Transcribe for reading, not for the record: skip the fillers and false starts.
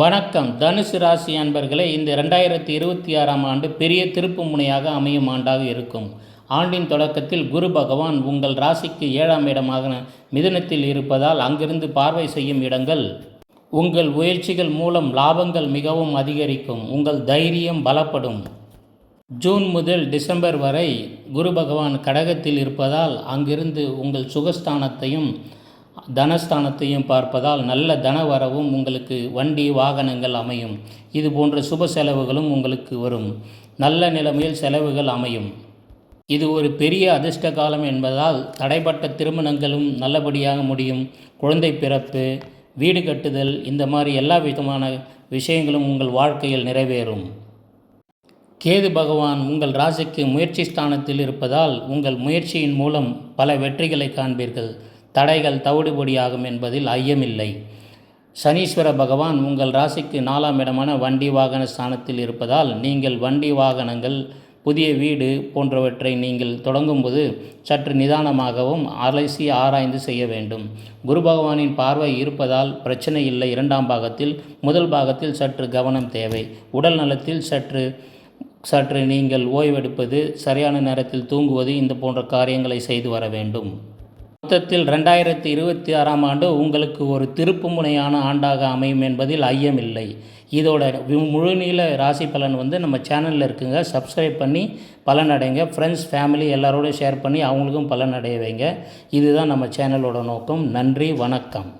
வணக்கம். தனுசு ராசி அன்பர்களே, இந்த 2026ஆம் ஆண்டு பெரிய திருப்பு முனையாக அமையும் ஆண்டாக இருக்கும். ஆண்டின் தொடக்கத்தில் குரு பகவான் உங்கள் ராசிக்கு 7ஆம் இடமாக மிதுனத்தில் இருப்பதால் அங்கிருந்து பார்வை செய்யும் இடங்கள் உங்கள் முயற்சிகள் மூலம் லாபங்கள் மிகவும் அதிகரிக்கும். உங்கள் தைரியம் பலப்படும். ஜூன் முதல் டிசம்பர் வரை குரு பகவான் கடகத்தில் இருப்பதால் அங்கிருந்து உங்கள் சுகஸ்தானத்தையும் தனஸ்தானத்தையும் பார்ப்பதால் நல்ல தனவரவும் உங்களுக்கு வண்டி வாகனங்கள் அமையும். இது போன்ற சுப செலவுகளும் உங்களுக்கு வரும். நல்ல நிலைமையில் செலவுகள் அமையும். இது ஒரு பெரிய அதிர்ஷ்ட காலம் என்பதால் தடைப்பட்ட திருமணங்களும் நல்லபடியாக முடியும். குழந்தை பிறப்பு, வீடு கட்டுதல், இந்த மாதிரி எல்லா விதமான விஷயங்களும் உங்கள் வாழ்க்கையில் நிறைவேறும். கேது பகவான் உங்கள் ராசிக்கு முயற்சி ஸ்தானத்தில் இருப்பதால் உங்கள் முயற்சியின் மூலம் பல வெற்றிகளை காண்பீர்கள். தடைகள் தவிடுபடியாகும் என்பதில் ஐயமில்லை. சனீஸ்வர பகவான் உங்கள் ராசிக்கு 4ஆம் இடமான வண்டி வாகன ஸ்தானத்தில் இருப்பதால் நீங்கள் வண்டி வாகனங்கள், புதிய வீடு போன்றவற்றை நீங்கள் தொடங்கும்போது சற்று நிதானமாகவும் அலசி ஆராய்ந்து செய்ய வேண்டும். குரு பகவானின் பார்வை இருப்பதால் பிரச்சனை இல்லை. 2ஆம் பாகத்தில், முதல் பாகத்தில் சற்று கவனம் தேவை. உடல் நலத்தில் சற்று நீங்கள் ஓய்வெடுப்பது, சரியான நேரத்தில் தூங்குவது, இந்த போன்ற காரியங்களை செய்து வர வேண்டும். மொத்தத்தில் 2026ஆம் ஆண்டு உங்களுக்கு ஒரு திருப்பு முனையான ஆண்டாக அமையும் என்பதில் ஐயமில்லை. இதோட முழுநீள ராசி பலன் நம்ம சேனலில் இருக்குங்க. சப்ஸ்கிரைப் பண்ணி பலன் அடைங்க. ஃப்ரெண்ட்ஸ், ஃபேமிலி எல்லாரோடையும் ஷேர் பண்ணி அவங்களுக்கும் பலன் அடைய வைங்க. இதுதான் நம்ம சேனலோட நோக்கம். நன்றி, வணக்கம்.